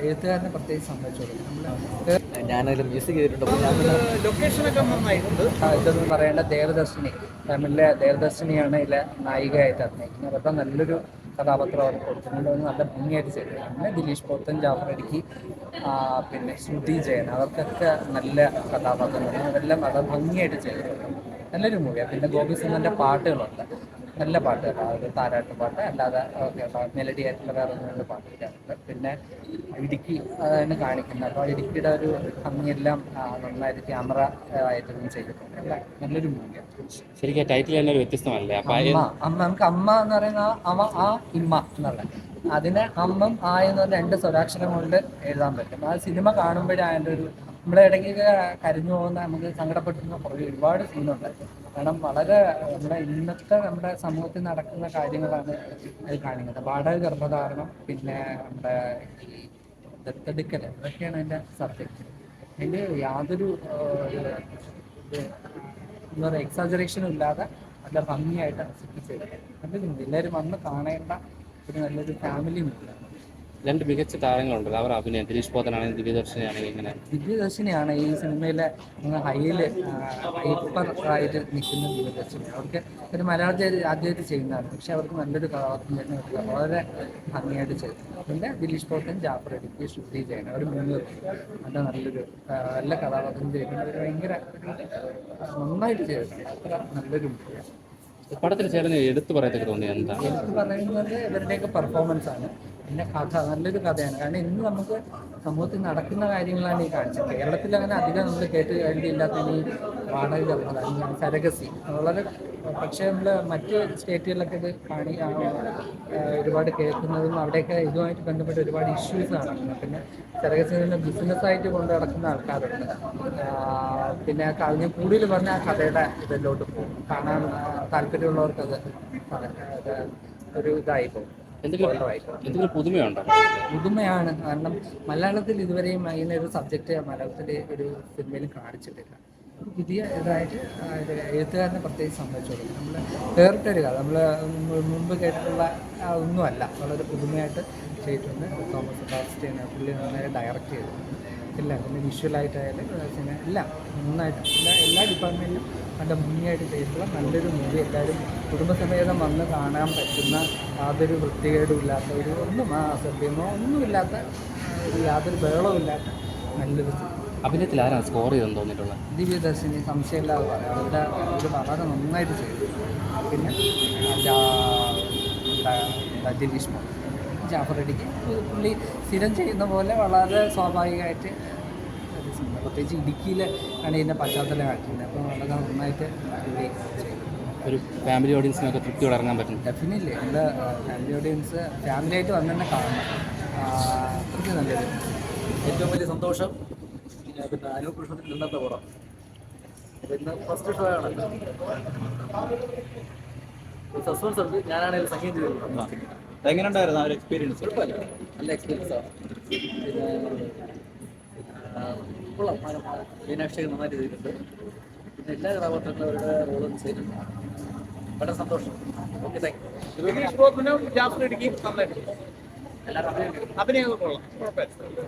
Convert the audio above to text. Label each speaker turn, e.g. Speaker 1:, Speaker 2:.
Speaker 1: എഴുത്തുകാരനെ പ്രത്യേകിച്ച് സംബന്ധിച്ചോളൂ
Speaker 2: ഞാനതിൽ മ്യൂസിക് ചെയ്തിട്ടുണ്ട്.
Speaker 1: ലൊക്കേഷനൊക്കെ നന്നായിട്ടുണ്ട്. ഇതൊന്നും പറയേണ്ട ദേവദർശിനി, തമിഴിലെ ദേവദർശിനിയാണ് ഇതിലെ നായികയായിട്ട് അഭിനയിക്കുന്നത്. അവരുടെ നല്ലൊരു കഥാപാത്രം അവർ കൊടുക്കുന്നുണ്ട്. അത് നല്ല ഭംഗിയായിട്ട് ചെയ്തിട്ടുണ്ട്. പിന്നെ ദിലീഷ് പോത്തൻ, ജാഫർ ഇടുക്കി, പിന്നെ ശ്രുതി ജയൻ, അവർക്കൊക്കെ നല്ല കഥാപാത്രങ്ങൾ, അതെല്ലാം വളരെ ഭംഗിയായിട്ട് ചെയ്തിട്ടുണ്ട്. നല്ലൊരു മൂവിയാണ്. പിന്നെ ഗോപി സുന്ദറിൻ്റെ പാട്ടുകളുണ്ട്, നല്ല പാട്ടുകൾ, അത് താരാട്ട് പാട്ട് അല്ലാതെ മെലഡി ആയിട്ടുള്ള വേറെ നല്ല പാട്ടുകളുണ്ട്. പിന്നെ ഇടുക്കി അതിന് കാണിക്കുന്നത്, അപ്പോൾ ഇടുക്കിയുടെ ഒരു ഭംഗിയെല്ലാം നന്നായിട്ട് ക്യാമറ ആയിട്ടൊന്നും ചെയ്തിട്ടുണ്ട്. നല്ലൊരു മൂവിയാണ്.
Speaker 2: ശരിക്കും ടൈറ്റിൽ തന്നെ ഒരു വ്യത്യസ്തമല്ലേ?
Speaker 1: നമുക്ക് അമ്മ എന്ന് പറയുന്ന ആ ഇമ്മ എന്നുള്ള അതിനെ അമ്മം ആ എന്ന് പറഞ്ഞ 2 സ്വരാക്ഷരം കൊണ്ട് എഴുതാൻ പറ്റും. ആ സിനിമ കാണുമ്പോഴേ അതിൻ്റെ ഒരു നമ്മളെ ഇടയ്ക്കൊക്കെ കരഞ്ഞു പോകുന്ന, നമുക്ക് സങ്കടപ്പെടുന്ന ഒരുപാട് സീനുണ്ട്. കാരണം വളരെ നമ്മുടെ സമൂഹത്തിൽ നടക്കുന്ന കാര്യങ്ങളാണ് അത് കാണിക്കുന്നത്. വാടക ഗർഭധാരണം, പിന്നെ നമ്മുടെ ഈ ദത്തെടുക്കൽ, ഇതൊക്കെയാണ് അതിൻ്റെ സബ്ജക്റ്റ്. അതിൻ്റെ യാതൊരു എന്താ പറയുക എക്സാജറേഷനും ഇല്ലാതെ നല്ല ഭംഗിയായിട്ട് ആസ്വദിച്ചത്. നല്ലൊരു എല്ലാവരും വന്ന് കാണേണ്ട ഒരു നല്ലൊരു ഫാമിലി മൂവിയാണ്.
Speaker 2: 2 മികച്ച താരങ്ങളുണ്ട്, അവർ അഭിനയം. ദിലീഷ് പോത്തനാണെങ്കിൽ ദിവ്യദർശിനിയാണെങ്കിൽ ഇങ്ങനെ.
Speaker 1: ദിവ്യദർശിനിയാണ് ഈ സിനിമയിലെ ഹൈപ്പർ ആയിട്ട് നിൽക്കുന്ന ദിവ്യദർശിനി. അവർക്ക് ഒരു മലയാളത്തിൽ ആദ്യമായിട്ട് ചെയ്യുന്നതാണ്, പക്ഷെ അവർക്ക് നല്ലൊരു കഥാപാത്രം തന്നെ വളരെ ഭംഗിയായിട്ട് ചെയ്തു. പിന്നെ ദിലീഷ് പോത്തൻ, ജാഫർ ഇടുക്കി, ശ്രുതി ജയൻ, അവർ 3 നല്ലൊരു നല്ല കഥാപാത്രം ചെയ്യുന്നത്. ഭയങ്കര നന്നായിട്ട് ചെയ്തിട്ടുണ്ട്. അത്ര നല്ലൊരു മൂവിയാണ്.
Speaker 2: പടത്തിൽ ചേർന്ന് എടുത്തു പറയത്തൊക്കെ തോന്നിയത് എന്താ?
Speaker 1: എടുത്തു പറയുന്നത് ഇവരുടെയൊക്കെ പെർഫോമൻസ് ആണ്. പിന്നെ കഥ, നല്ലൊരു കഥയാണ്. കാരണം ഇന്ന് നമുക്ക് സമൂഹത്തിൽ നടക്കുന്ന കാര്യങ്ങളാണ് ഈ കാണിച്ചത്. കേരളത്തിൽ അങ്ങനെ അധികം നമ്മൾ കേട്ട് കഴിഞ്ഞില്ലാത്ത ഈ വാടക ഗർഭധാരണം, സരഗസി വളരെ, പക്ഷേ നമ്മൾ മറ്റ് സ്റ്റേറ്റുകളിലൊക്കെ ഇത് ഒരുപാട് കേൾക്കുന്നതും അവിടെയൊക്കെ ഇതുമായിട്ട് ബന്ധപ്പെട്ട് ഒരുപാട് ഇഷ്യൂസാണ്. പിന്നെ സരഗസിനെ ബിസിനസ്സായിട്ട് കൊണ്ട് നടക്കുന്ന ആൾക്കാരുണ്ട്. പിന്നെ ഞാൻ കൂടുതൽ പറഞ്ഞ ആ കഥയുടെ ഇതിലോട്ട് പോകും. കാണാൻ താല്പര്യമുള്ളവർക്കത് ഒരു ഇതായി പോകും.
Speaker 2: എന്തെങ്കിലും പുതുമയുണ്ടോ?
Speaker 1: പുതുമയാണ്. കാരണം മലയാളത്തിൽ ഇതുവരെയും അതിനെ ഒരു സബ്ജക്റ്റ് മലയാളത്തിൽ ഒരു സിനിമയിലും കാണിച്ചിട്ടില്ല. പുതിയ ഇതായിട്ട് എഴുത്തുകാരനെ പ്രത്യേകിച്ച് സംബന്ധിച്ചോളൂ വേറിട്ടൊരു കഥ നമ്മൾ മുമ്പ് കേട്ടിട്ടുള്ള ഒന്നുമല്ല. വളരെ പുതുമയായിട്ട് ചെയ്തിട്ടുണ്ട്. തോമസ് സെബാസ്റ്റ്യൻ പുള്ളി നന്നായി ഡയറക്റ്റ് ചെയ്തിട്ടുണ്ട്. എല്ലാം പിന്നെ വിഷ്വലായിട്ടായാലും എല്ലാം നന്നായിട്ട് എല്ലാ ഡിപ്പാർട്ട്മെൻറ്റിലും നല്ല ഭംഗിയായിട്ട് ചെയ്തിട്ടുള്ള നല്ലൊരു മൂവി. എല്ലാവരും കുടുംബസമേതം വന്ന് കാണാൻ പറ്റുന്ന, യാതൊരു വൃത്തികേടും ഇല്ലാത്ത, ഒന്നും അസഭ്യമോ ഒന്നുമില്ലാത്ത, യാതൊരു ബഹളവും ഇല്ലാത്ത നല്ലൊരു
Speaker 2: അഭിനയത്തിൽ ആരാണ് സ്കോർ ചെയ്തെന്ന് തോന്നിയിട്ടുള്ളത്?
Speaker 1: ദിവ്യദർശിനി, സംശയമില്ലാതെ പറയാം. അവരുടെ ഒരു വളരെ നന്നായിട്ട് ചെയ്തു. പിന്നെ ദിലീഷ് മോഹൻ, ജാഫർ ഇടുക്കി, പുള്ളി സ്ഥിരം ചെയ്യുന്ന പോലെ വളരെ സ്വാഭാവികമായിട്ട് പ്രത്യേകിച്ച് ഇടുക്കിയിൽ ആണ് ഇതിൻ്റെ പശ്ചാത്തലം കാട്ടുന്നത്. അപ്പോൾ വളരെ നന്നായിട്ട് പുള്ളി ചെയ്തു.
Speaker 2: ഒരു ഫാമിലി ഓഡിയൻസിനൊക്കെ തൃപ്തിയോടെ ഇറങ്ങാൻ പറ്റും.
Speaker 1: ഡെഫിനറ്റ്ലി നമ്മുടെ ഫാമിലി ഓഡിയൻസ് ഫാമിലിയായിട്ട് വന്ന് തന്നെ കാണണം. അത്രയ്ക്ക് നല്ലത്.
Speaker 3: ഏറ്റവും വലിയ സന്തോഷം പിന്നെ അനൂപ് കൃഷ്ണത്തിൽ ഇന്നത്തെ പടം പിന്നെ ഫസ്റ്റ് ഷോ ആണല്ലോ. സസ്പെൻസ് ഉണ്ട്. ഞാനാണെങ്കിൽ സംഗീതം ചെയ്തിട്ടുണ്ട്.
Speaker 4: എങ്ങനെ ഉണ്ടായിരുന്നു ആ ഒരു എക്സ്പീരിയൻസ്?
Speaker 3: കുഴപ്പമില്ല, നല്ല എക്സ്പീരിയൻസ് ആണ്. പിന്നെ കൊള്ളാം, മീനാക്ഷി നന്നായിട്ട് ചെയ്തിട്ടുണ്ട്. പിന്നെ എല്ലാ കഥാപാത്രങ്ങളും അവരുടെ റോളും ചെയ്തിട്ടുണ്ട്. വളരെ സന്തോഷം. Okay, thank you.
Speaker 4: ദിലീഷ് പോത്തനും ജാഫർ ഇടുക്കിയും നന്നായിട്ട്
Speaker 3: എല്ലാവരും
Speaker 4: അഭിനയം കൊള്ളാം, കുഴപ്പമില്ല.